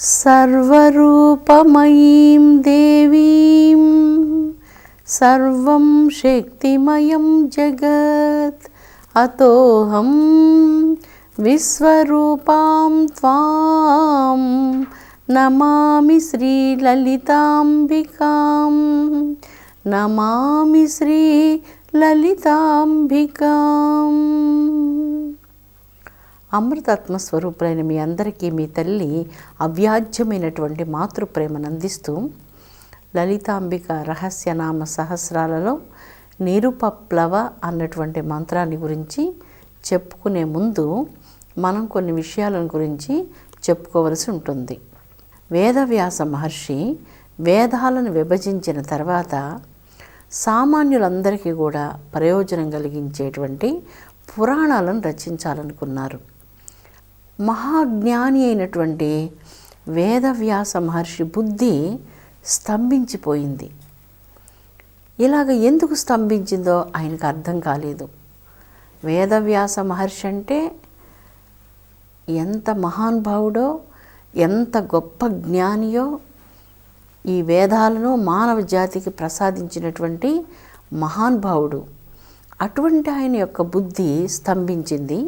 सर्वरूपमयीं देवीं सर्वं शक्तिमयं जगत् अतोऽहं विश्वरूपां त्वां नमामि श्रीललिताम्बिकां नमामि श्रीललिताम्बिकां। అమృతాత్మ స్వరూపులైన మీ అందరికీ మీ తల్లి అవ్యాజ్యమైనటువంటి మాతృప్రేమను అందిస్తూ లలితాంబిక రహస్యనామ సహస్రాలలో నిరుపప్లవ అన్నటువంటి మంత్రాన్ని గురించి చెప్పుకునే ముందు మనం కొన్ని విషయాలను గురించి చెప్పుకోవలసి ఉంటుంది. వేదవ్యాస మహర్షి వేదాలను విభజించిన తర్వాత సామాన్యులందరికీ కూడా ప్రయోజనం కలిగించేటువంటి పురాణాలను రచించాలనుకున్నారు. మహాజ్ఞాని అయినటువంటి వేదవ్యాస మహర్షి బుద్ధి స్తంభించిపోయింది. ఇలాగ ఎందుకు స్తంభించిందో ఆయనకు అర్థం కాలేదు. వేదవ్యాస మహర్షి అంటే ఎంత మహానుభావుడో, ఎంత గొప్ప జ్ఞానియో, ఈ వేదాలను మానవ జాతికి ప్రసాదించినటువంటి మహానుభావుడు. అటువంటి ఆయన యొక్క బుద్ధి స్తంభించింది.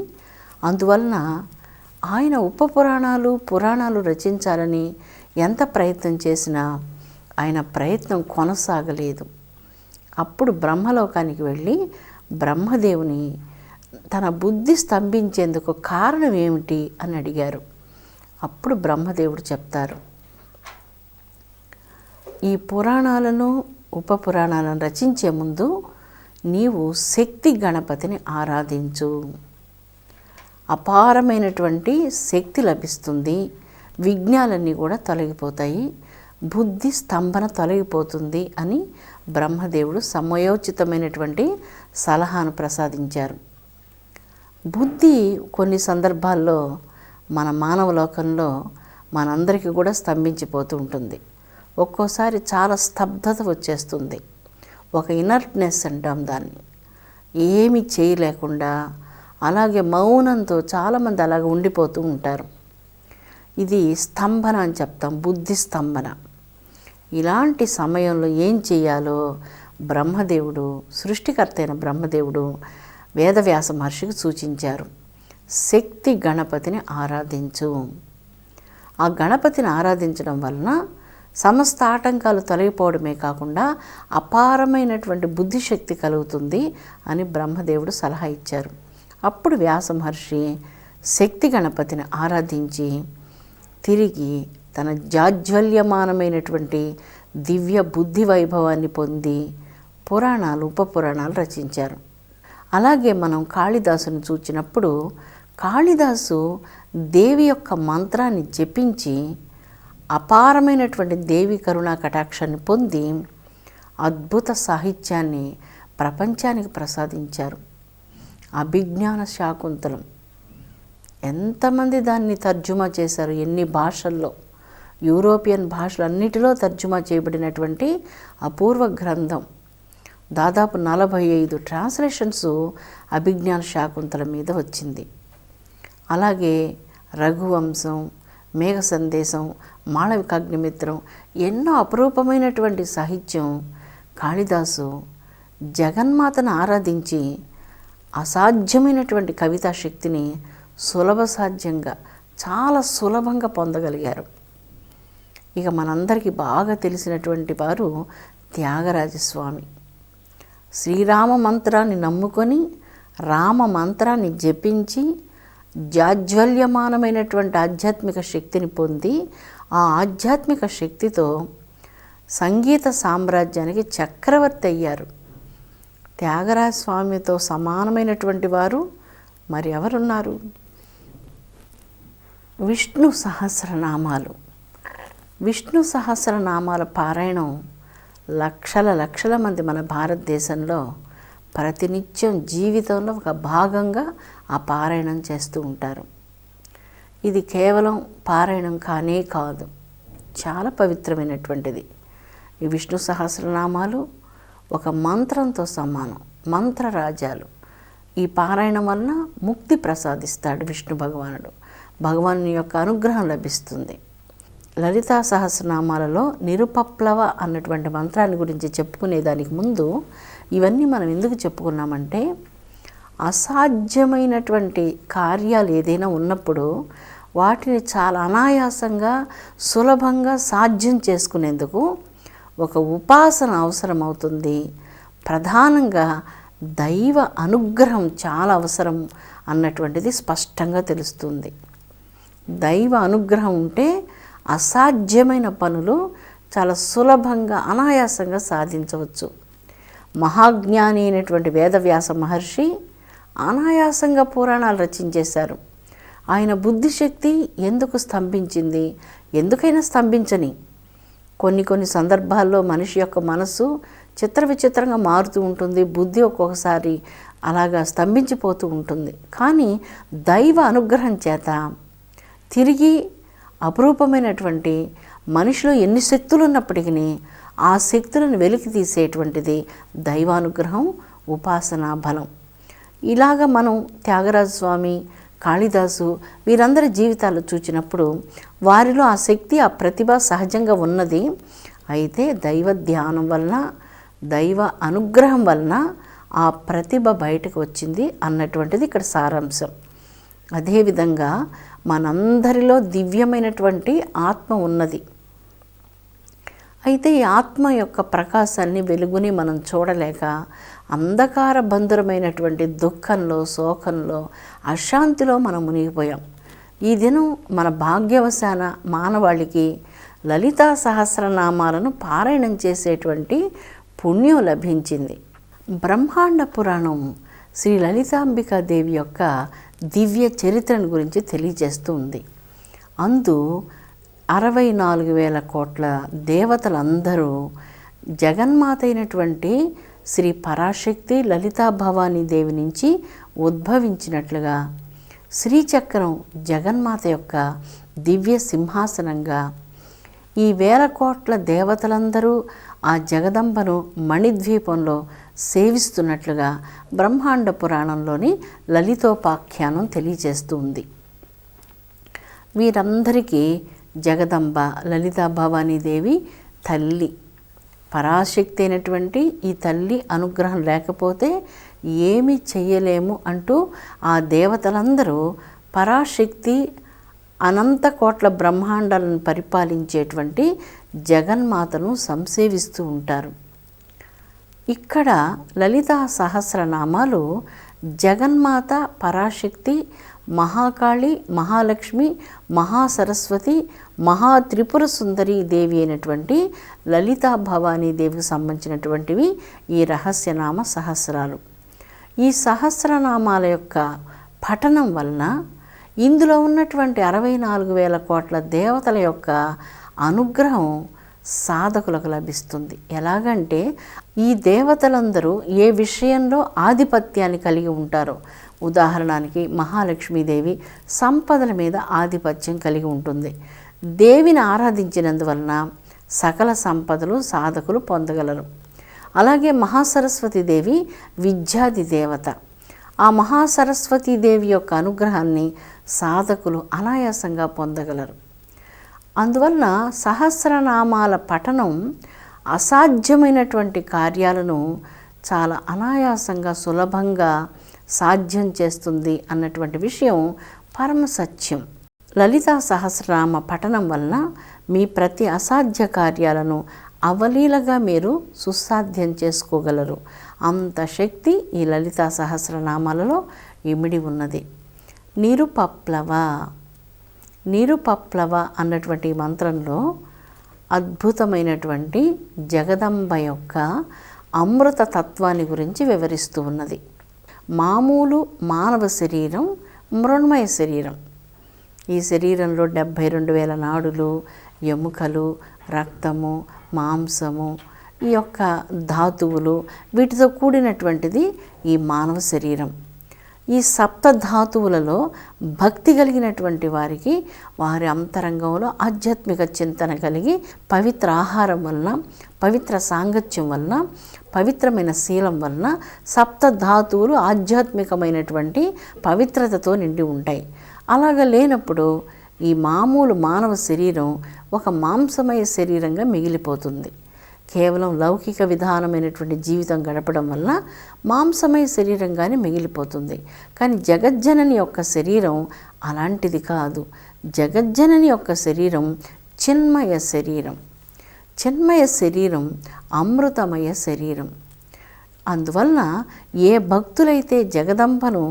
అందువలన ఆయన ఉపపురాణాలు పురాణాలు రచించాలని ఎంత ప్రయత్నం చేసినా ఆయన ప్రయత్నం కొనసాగలేదు. అప్పుడు బ్రహ్మలోకానికి వెళ్ళి బ్రహ్మదేవుని తన బుద్ధి స్తంభించేందుకు కారణం ఏమిటి అని అడిగారు. అప్పుడు బ్రహ్మదేవుడు చెప్తారు, ఈ పురాణాలను ఉపపురాణాలను రచించే ముందు నీవు శక్తి గణపతిని ఆరాధించు. అపారమైనటువంటి శక్తి లభిస్తుంది, విఘ్నాలన్నీ కూడా తొలగిపోతాయి, బుద్ధి స్తంభన తొలగిపోతుంది అని బ్రహ్మదేవుడు సమయోచితమైనటువంటి సలహాను ప్రసాదించారు. బుద్ధి కొన్ని సందర్భాల్లో మన మానవ లోకంలో మనందరికీ కూడా స్తంభించిపోతూ ఉంటుంది. ఒక్కోసారి చాలా స్తబ్దత వచ్చేస్తుంది. ఒక ఇనర్ట్నెస్ అంటాం దాన్ని, ఏమి చేయలేకుండా అలాగే మౌనంతో చాలామంది అలాగే ఉండిపోతూ ఉంటారు. ఇది స్తంభన అని చెప్తాం, బుద్ధి స్తంభన. ఇలాంటి సమయంలో ఏం చేయాలో బ్రహ్మదేవుడు, సృష్టికర్త అయిన బ్రహ్మదేవుడు వేదవ్యాస మహర్షికి సూచించారు. శక్తి గణపతిని ఆరాధించు. ఆ గణపతిని ఆరాధించడం వలన సమస్త ఆటంకాలు తొలగిపోవడమే కాకుండా అపారమైనటువంటి బుద్ధిశక్తి కలుగుతుంది అని బ్రహ్మదేవుడు సలహా ఇచ్చారు. అప్పుడు వ్యాస మహర్షి శక్తి గణపతిని ఆరాధించి తిరిగి తన జాజ్వల్యమానమైనటువంటి దివ్య బుద్ధి వైభవాన్ని పొంది పురాణాలు ఉపపురాణాలు రచించారు. అలాగే మనం కాళిదాసుని చూచినప్పుడు కాళిదాసు దేవి యొక్క మంత్రాన్ని జపించి అపారమైనటువంటి దేవి కరుణా కటాక్షాన్ని పొంది అద్భుత సాహిత్యాన్ని ప్రపంచానికి ప్రసాదించారు. అభిజ్ఞాన శాకుంతలం ఎంతమంది దాన్ని తర్జుమా చేశారు, ఎన్ని భాషల్లో, యూరోపియన్ భాషలన్నిటిలో తర్జుమా చేయబడినటువంటి అపూర్వ గ్రంథం. దాదాపు 45 ట్రాన్స్లేషన్స్ అభిజ్ఞాన శాకుంతలం మీద వచ్చింది. అలాగే రఘువంశం, మేఘ సందేశం, మాళవికాగ్నిమిత్రం, ఎన్నో అపురూపమైనటువంటి సాహిత్యం. కాళిదాసు జగన్మాతను ఆరాధించి అసాధ్యమైనటువంటి కవితా శక్తిని సులభ సాధ్యంగా చాలా సులభంగా పొందగలిగారు. ఇక మనందరికీ బాగా తెలిసినటువంటి వారు త్యాగరాజస్వామి. శ్రీరామ మంత్రాన్ని నమ్ముకొని రామ మంత్రాన్ని జపించి జాజ్వల్యమానమైనటువంటి ఆధ్యాత్మిక శక్తిని పొంది ఆ ఆధ్యాత్మిక శక్తితో సంగీత సామ్రాజ్యానికి చక్రవర్తి అయ్యారు. త్యాగరాజ స్వామితో సమానమైనటువంటి వారు మరి ఎవరున్నారు? విష్ణు సహస్రనామాలు. విష్ణు సహస్రనామాల పారాయణం లక్షల మంది మన భారతదేశంలో ప్రతినిత్యం జీవితంలో ఒక భాగంగా ఆ పారాయణం చేస్తూ ఉంటారు. ఇది కేవలం పారాయణం కానే కాదు, చాలా పవిత్రమైనటువంటిది. ఈ విష్ణు సహస్రనామాలు ఒక మంత్రంతో సమానం, మంత్రరాజాలు. ఈ పారాయణం వలన ముక్తి ప్రసాదిస్తాడు విష్ణు భగవానుడు. భగవాను యొక్క అనుగ్రహం లభిస్తుంది. లలితా సహస్రనామాలలో నిరుపప్లవ అన్నటువంటి మంత్రాన్ని గురించి చెప్పుకునేదానికి ముందు ఇవన్నీ మనం ఎందుకు చెప్పుకున్నామంటే, అసాధ్యమైనటువంటి కార్యాలు ఏదైనా ఉన్నప్పుడు వాటిని చాలా అనాయాసంగా సులభంగా సాధ్యం చేసుకునేందుకు ఒక ఉపాసన అవసరమవుతుంది. ప్రధానంగా దైవ అనుగ్రహం చాలా అవసరం అన్నటువంటిది స్పష్టంగా తెలుస్తుంది. దైవ అనుగ్రహం ఉంటే అసాధ్యమైన పనులు చాలా సులభంగా అనాయాసంగా సాధించవచ్చు. మహాజ్ఞాని అయినటువంటి వేదవ్యాస మహర్షి అనాయాసంగా పురాణాలు రచించేశారు. ఆయన బుద్ధిశక్తి ఎందుకు స్తంభించింది? ఎందుకైనా స్తంభించని. కొన్ని సందర్భాల్లో మనిషి యొక్క మనసు విచిత్రంగా మారుతూ ఉంటుంది. బుద్ధి ఒక్కొక్కసారి అలాగా స్తంభించిపోతూ ఉంటుంది. కానీ దైవ అనుగ్రహం చేత తిరిగి అపురూపమైనటువంటి మనిషిలో ఎన్ని శక్తులు ఉన్నప్పటికీ ఆ శక్తులను వెలికి తీసేటువంటిది దైవానుగ్రహం, ఉపాసనా బలం. ఇలాగ మనం త్యాగరాజస్వామి, కాళిదాసు వీరందరి జీవితాలు చూచినప్పుడు వారిలో ఆ శక్తి, ఆ ప్రతిభ సహజంగా ఉన్నది. అయితే దైవ ధ్యానం వలన, దైవ అనుగ్రహం వలన ఆ ప్రతిభ బయటకు వచ్చింది అన్నటువంటిది ఇక్కడ సారాంశం. అదేవిధంగా మనందరిలో దివ్యమైనటువంటి ఆత్మ ఉన్నది. అయితే ఈ ఆత్మ యొక్క ప్రకాశాన్ని, వెలుగుని మనం చూడలేక అంధకార బంధురమైనటువంటి దుఃఖంలో, శోకంలో, అశాంతిలో మనం మునిగిపోయాం. ఈ దినం మన భాగ్యవశాన మానవాళికి లలితా సహస్రనామాలను పారాయణం చేసేటువంటి పుణ్యం లభించింది. బ్రహ్మాండ పురాణం శ్రీ లలితాంబికాదేవి యొక్క దివ్య చరిత్రను గురించి తెలియజేస్తూ ఉంది. అందు 64,000 కోట్ల దేవతలందరూ జగన్మాత అయినటువంటి శ్రీ పరాశక్తి లలితా భవానీ దేవి నుంచి ఉద్భవించినట్లుగా శ్రీచక్రం జగన్మాత యొక్క దివ్య సింహాసనంగా ఈ 1,000 కోట్ల దేవతలందరూ ఆ జగదంబను మణిద్వీపంలో సేవిస్తున్నట్లుగా బ్రహ్మాండ పురాణంలోని లలితోపాఖ్యానం తెలియజేస్తూ ఉంది. వీరందరికీ జగదంబ లలితా భవానీదేవి తల్లి. పరాశక్తి అయినటువంటి ఈ తల్లి అనుగ్రహం లేకపోతే ఏమీ చెయ్యలేము అంటూ ఆ దేవతలందరూ పరాశక్తి అనంత కోట్ల బ్రహ్మాండాలను పరిపాలించేటువంటి జగన్మాతను సంసేవిస్తూ ఉంటారు. ఇక్కడ లలితా సహస్రనామాలు జగన్మాత, పరాశక్తి, మహాకాళి, మహాలక్ష్మి, మహాసరస్వతి, మహాత్రిపుర సుందరి దేవి అయినటువంటి లలితా భవానీ దేవికి సంబంధించినటువంటివి ఈ రహస్యనామ సహస్రాలు. ఈ సహస్రనామాల యొక్క పఠనం వలన ఇందులో ఉన్నటువంటి 64,000 కోట్ల దేవతల యొక్క అనుగ్రహం సాధకులకు లభిస్తుంది. ఎలాగంటే ఈ దేవతలందరూ ఏ విషయంలో ఆధిపత్యాన్ని కలిగి ఉంటారో, ఉదాహరణకి మహాలక్ష్మీదేవి సంపదల మీద ఆధిపత్యం కలిగి ఉంటుంది. దేవిని ఆరాధించినందువలన సకల సంపదలు సాధకులు పొందగలరు. అలాగే మహాసరస్వతీదేవి విద్యాది దేవత. ఆ మహాసరస్వతీదేవి యొక్క అనుగ్రహాన్ని సాధకులు అనాయాసంగా పొందగలరు. అందువలన సహస్రనామాల పఠనం అసాధ్యమైనటువంటి కార్యాలను చాలా అనాయాసంగా, సులభంగా సాధ్యం చేస్తుంది అన్నటువంటి విషయం పరమ సత్యం. లలితా సహస్రనామ పఠనం వలన మీ ప్రతి అసాధ్య కార్యాలను అవలీలగా మీరు సుసాధ్యం చేసుకోగలరు. అంత శక్తి ఈ లలితా సహస్రనామాలలో ఇమిడి ఉన్నది. నిరుపప్లవ అన్నటువంటి మంత్రంలో అద్భుతమైనటువంటి జగదంబ యొక్క అమృత తత్వాన్ని గురించి వివరిస్తూ ఉన్నది. మామూలు మానవ శరీరం మృణ్మయ శరీరం. ఈ శరీరంలో 72,000 నాడులు, ఎముకలు, రక్తము, మాంసము, ఈ యొక్క ధాతువులు, వీటితో కూడినటువంటిది ఈ మానవ శరీరం. ఈ సప్త ధాతువులలో భక్తి కలిగినటువంటి వారికి వారి అంతరంగంలో ఆధ్యాత్మిక చింతన కలిగి పవిత్ర ఆహారం వలన, పవిత్ర సాంగత్యం వలన, పవిత్రమైన శీలం వలన సప్త ధాతువులు ఆధ్యాత్మికమైనటువంటి పవిత్రతతో నిండి ఉంటాయి. అలాగ లేనప్పుడు ఈ మామూలు మానవ శరీరం ఒక మాంసమయ శరీరంగా మిగిలిపోతుంది. కేవలం లౌకిక విధానమైనటువంటి జీవితం గడపడం వల్ల మాంసమయ శరీరంగానే మిగిలిపోతుంది. కానీ జగజ్జనని యొక్క శరీరం అలాంటిది కాదు. జగజ్జనని యొక్క శరీరం చిన్మయ శరీరం. చిన్మయ శరీరం అమృతమయ శరీరం. అందువలన ఏ భక్తులైతే జగదంబను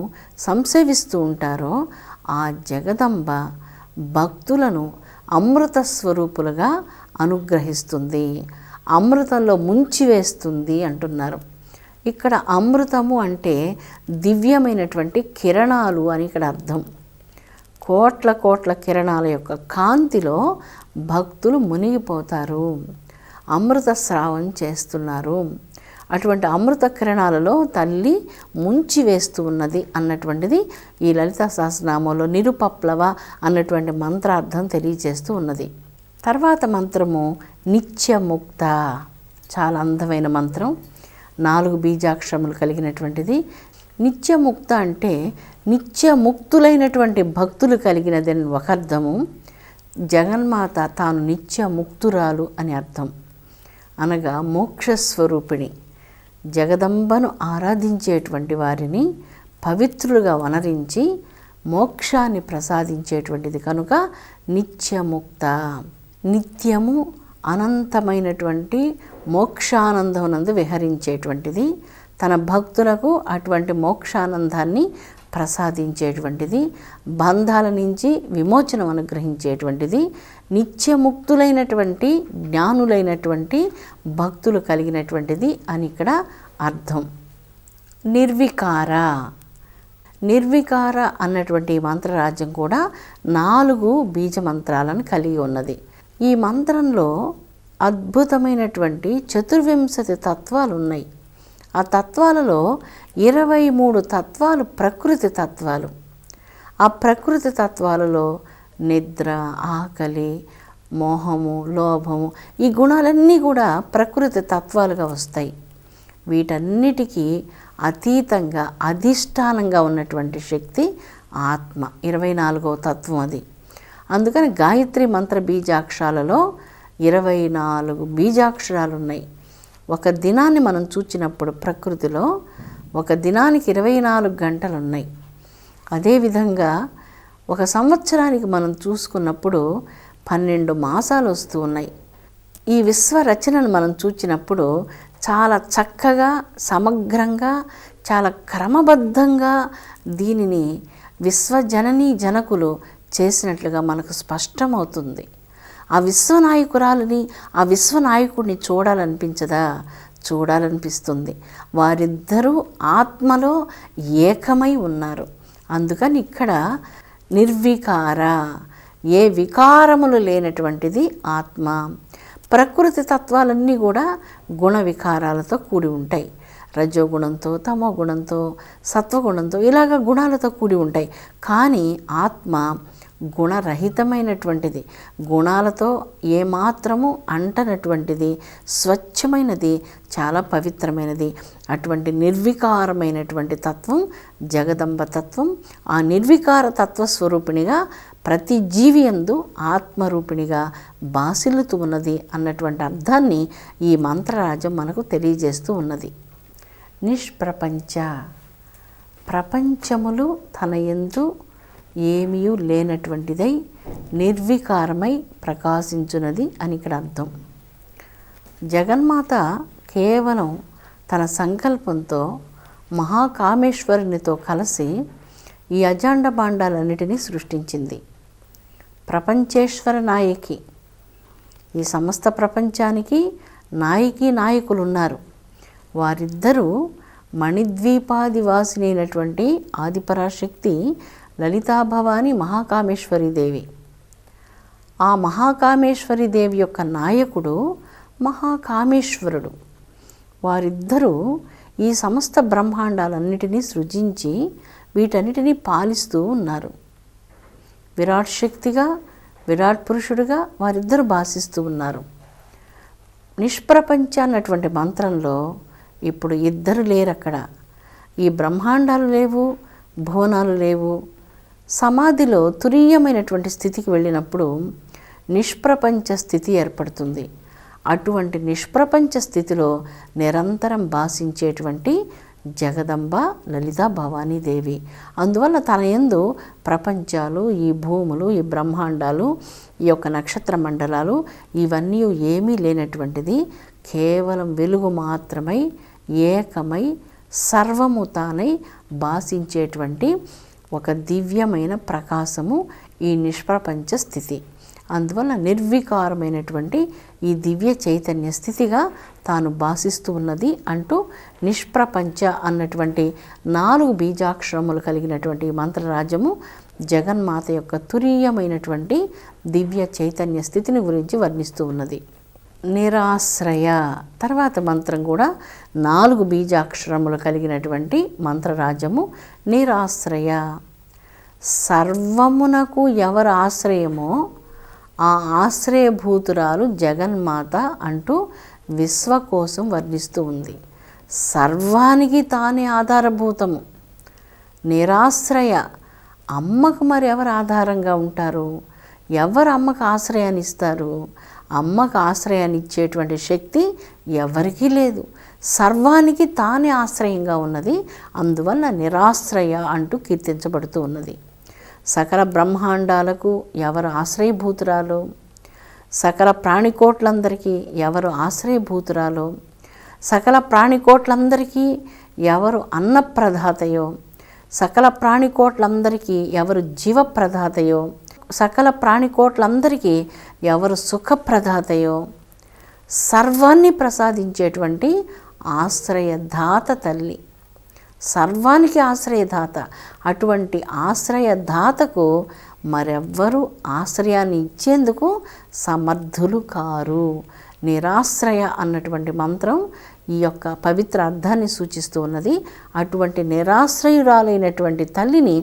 సంసేవిస్తూ ఉంటారో ఆ జగదంబ భక్తులను అమృత స్వరూపులుగా అనుగ్రహిస్తుంది, అమృతంలో ముంచివేస్తుంది అంటున్నారు. ఇక్కడ అమృతము అంటే దివ్యమైనటువంటి కిరణాలు అని ఇక్కడ అర్థం. కోట్ల కోట్ల కిరణాల యొక్క కాంతిలో భక్తులు మునిగిపోతారు, అమృత స్రావం చేస్తున్నారు. అటువంటి అమృత కిరణాలలో తల్లి ముంచి వేస్తూ ఉన్నది అన్నటువంటిది ఈ లలితా సహస్రనామంలో నిరుపప్లవ అన్నటువంటి మంత్రార్థం తెలియజేస్తూ ఉన్నది. తర్వాత మంత్రము నిత్యముక్త. చాలా అందమైన మంత్రం, 4 బీజాక్షరములు కలిగినటువంటిది. నిత్యముక్త అంటే నిత్యముక్తులైనటువంటి భక్తులు కలిగినదని ఒక అర్థము. జగన్మాత తాను నిత్యముక్తురాలు అని అర్థం. అనగా మోక్షస్వరూపిణి. జగదంబను ఆరాధించేటువంటి వారిని పవిత్రులుగా వనరించి మోక్షాన్ని ప్రసాదించేటువంటిది కనుక నిత్యముక్త. నిత్యము అనంతమైనటువంటి మోక్షానందమునందు విహరించేటువంటిది, తన భక్తులకు అటువంటి మోక్షానందాన్ని ప్రసాదించేటువంటిది, బంధాల నుంచి విమోచనం అనుగ్రహించేటువంటిది, నిత్యముక్తులైనటువంటి జ్ఞానులైనటువంటి భక్తులు కలిగినటువంటిది అని ఇక్కడ అర్థం. నిర్వికార. నిర్వికార అన్నటువంటి మంత్రరాజ్యం కూడా 4 బీజ మంత్రాలను కలిగి ఉన్నది. ఈ మంత్రంలో అద్భుతమైనటువంటి 24 తత్వాలు ఉన్నాయి. ఆ తత్వాలలో 23 తత్వాలు ప్రకృతి తత్వాలు. ఆ ప్రకృతి తత్వాలలో నిద్ర, ఆకలి, మోహము, లోభము, ఈ గుణాలన్నీ కూడా ప్రకృతి తత్వాలుగా వస్తాయి. వీటన్నిటికీ అతీతంగా అధిష్టానంగా ఉన్నటువంటి శక్తి ఆత్మ, 24వ తత్వం అది. అందుకని గాయత్రి మంత్ర బీజాక్షరాలలో 24 బీజాక్షరాలు ఉన్నాయి. ఒక దినాన్ని మనం చూచినప్పుడు ప్రకృతిలో ఒక దినానికి 24 గంటలు ఉన్నాయి. అదేవిధంగా ఒక సంవత్సరానికి మనం చూసుకున్నప్పుడు 12 మాసాలు వస్తూ ఉన్నాయి. ఈ విశ్వ రచనను మనం చూచినప్పుడు చాలా చక్కగా, సమగ్రంగా, చాలా క్రమబద్ధంగా దీనిని విశ్వజననీ జనకులు చేసినట్లుగా మనకు స్పష్టమవుతుంది. ఆ విశ్వనాయకురాలని, ఆ విశ్వనాయకుడిని చూడాలనిపించదా? చూడాలనిపిస్తుంది. వారిద్దరూ ఆత్మలో ఏకమై ఉన్నారు. అందుకని ఇక్కడ నిర్వికార, ఏ వికారములు లేనటువంటిది ఆత్మ. ప్రకృతి తత్వాలన్నీ కూడా గుణ వికారాలతో కూడి ఉంటాయి. రజోగుణంతో, తమో గుణంతో, సత్వగుణంతో, ఇలాగ గుణాలతో కూడి ఉంటాయి. కానీ ఆత్మ గుణరహితమైనటువంటిది, గుణాలతో ఏమాత్రము అంటనటువంటిది, స్వచ్ఛమైనది, చాలా పవిత్రమైనది. అటువంటి నిర్వికారమైనటువంటి తత్వం జగదంబ తత్వం. ఆ నిర్వికార తత్వ స్వరూపిణిగా ప్రతి జీవి యందు ఆత్మరూపిణిగా బాసిల్లుతూ ఉన్నది అన్నటువంటి అర్థాన్ని ఈ మంత్రరాజ్యం మనకు తెలియజేస్తూ ఉన్నది. నిష్ప్రపంచ. ప్రపంచములు తన యందు ఏమీ లేనటువంటిదై నిర్వికారమై ప్రకాశించున్నది అని ఇక్కడ అర్థం. జగన్మాత కేవలం తన సంకల్పంతో మహాకామేశ్వరునితో కలిసి ఈ అజాండ భాండాలన్నిటినీ సృష్టించింది. ప్రపంచేశ్వర నాయకి. ఈ సమస్త ప్రపంచానికి నాయకి, నాయకులు ఉన్నారు. వారిద్దరూ మణిద్వీపాదివాసిని అయినటువంటి ఆదిపరాశక్తి లలితాభవాని మహాకామేశ్వరి దేవి. ఆ మహాకామేశ్వరి దేవి యొక్క నాయకుడు మహాకామేశ్వరుడు. వారిద్దరూ ఈ సమస్త బ్రహ్మాండాలన్నిటినీ సృజించి వీటన్నిటినీ పాలిస్తూ ఉన్నారు. విరాట్ శక్తిగా, విరాట్ పురుషుడిగా వారిద్దరు భాషిస్తూ ఉన్నారు. నిష్ప్రపంచ అన్నటువంటి మంత్రంలో ఇప్పుడు ఇద్దరు లేరు అక్కడ. ఈ బ్రహ్మాండాలు లేవు, భువనాలు లేవు, సమాధిలో తురీయమైనటువంటి స్థితికి వెళ్ళినప్పుడు నిష్ప్రపంచ స్థితి ఏర్పడుతుంది. అటువంటి నిష్ప్రపంచ స్థితిలో నిరంతరం భాషించేటువంటి జగదంబ లలితా భవానీదేవి. అందువల్ల తన యందు ప్రపంచాలు, ఈ భూములు, ఈ బ్రహ్మాండాలు, ఈ యొక్క నక్షత్ర మండలాలు ఇవన్నీ ఏమీ లేనటువంటిది, కేవలం వెలుగు మాత్రమై ఏకమై సర్వము తానై భాషించేటువంటి ఒక దివ్యమైన ప్రకాశము ఈ నిష్ప్రపంచ స్థితి. అందువల్ల నిర్వికారమైనటువంటి ఈ దివ్య చైతన్య స్థితిగా తాను భాషిస్తూ ఉన్నది అంటూ నిష్ప్రపంచ అన్నటువంటి 4 బీజాక్షరములు కలిగినటువంటి మంత్రరాజ్యము జగన్మాత యొక్క తురీయమైనటువంటి దివ్య చైతన్య స్థితిని గురించి వర్ణిస్తూ ఉన్నది. నిరాశ్రయ తర్వాత మంత్రం కూడా 4 బీజాక్షరములు కలిగినటువంటి మంత్రరాజ్యము నిరాశ్రయ. సర్వమునకు ఎవరు ఆశ్రయమో ఆ ఆశ్రయభూతురాలు జగన్మాత అంటూ విశ్వకోశం వర్ణిస్తూ ఉంది. సర్వానికి తానే ఆధారభూతము. నిరాశ్రయ. అమ్మకు మరి ఎవరు ఆధారంగా ఉంటారు? ఎవరు అమ్మకు ఆశ్రయాన్ని ఇస్తారు? అమ్మకు ఆశ్రయాన్ని ఇచ్చేటువంటి శక్తి ఎవరికీ లేదు. సర్వానికి తానే ఆశ్రయంగా ఉన్నది. అందువల్ల నిరాశ్రయ అంటూ కీర్తించబడుతూ ఉన్నది. సకల బ్రహ్మాండాలకు ఎవరు ఆశ్రయభూతురాలో, సకల ప్రాణికోట్లందరికీ ఎవరు ఆశ్రయభూతురాలో, సకల ప్రాణికోట్లందరికీ ఎవరు అన్నప్రదాతయో, సకల ప్రాణికోట్లందరికీ ఎవరు జీవప్రదాతయో, సకల ప్రాణికోట్లందరికీ ఎవరు సుఖప్రదాతయో, సర్వాన్ని ప్రసాదించేటువంటి ఆశ్రయదాత తల్లి, సర్వానికి ఆశ్రయదాత. అటువంటి ఆశ్రయదాతకు మరెవ్వరూ ఆశ్రయాన్ని ఇచ్చేందుకు సమర్థులు కారు. నిరాశ్రయ అన్నటువంటి మంత్రం ఈ యొక్క పవిత్ర అర్థాన్ని సూచిస్తూ ఉన్నది. అటువంటి నిరాశ్రయురాలైనటువంటి తల్లిని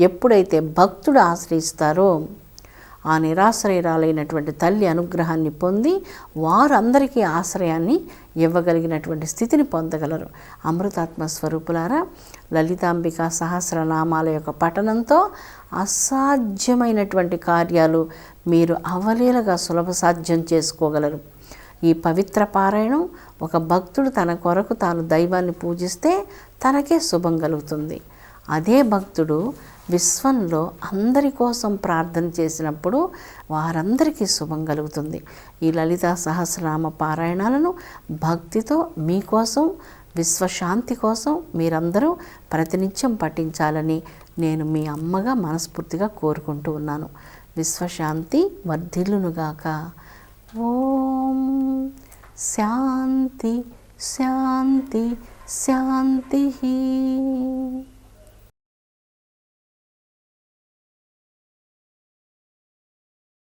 ఎప్పుడైతే భక్తుడు ఆశ్రయిస్తారో ఆ నిరాశ్రయురాలైనటువంటి తల్లి అనుగ్రహాన్ని పొంది వారందరికీ ఆశ్రయాన్ని ఇవ్వగలిగినటువంటి స్థితిని పొందగలరు. అమృతాత్మ స్వరూపులారా, లలితాంబికా సహస్రనామాల యొక్క పఠనంతో అసాధ్యమైనటువంటి కార్యాలు మీరు అవలీలగా సులభ సాధ్యం చేసుకోగలరు. ఈ పవిత్ర పారాయణం ఒక భక్తుడు తన కొరకు తాను దైవాన్ని పూజిస్తే తనకే శుభం కలుగుతుంది. అదే భక్తుడు విశ్వంలో అందరి కోసం ప్రార్థన చేసినప్పుడు వారందరికీ శుభం కలుగుతుంది. ఈ లలితా సహస్రనామ పారాయణాలను భక్తితో మీకోసం, విశ్వశాంతి కోసం మీరందరూ ప్రతినిత్యం పఠించాలని నేను మీ అమ్మగా మనస్ఫూర్తిగా కోరుకుంటూ ఉన్నాను. విశ్వశాంతి వర్ధిల్లునుగాక. ఓం శాంతి శాంతి శాంతి.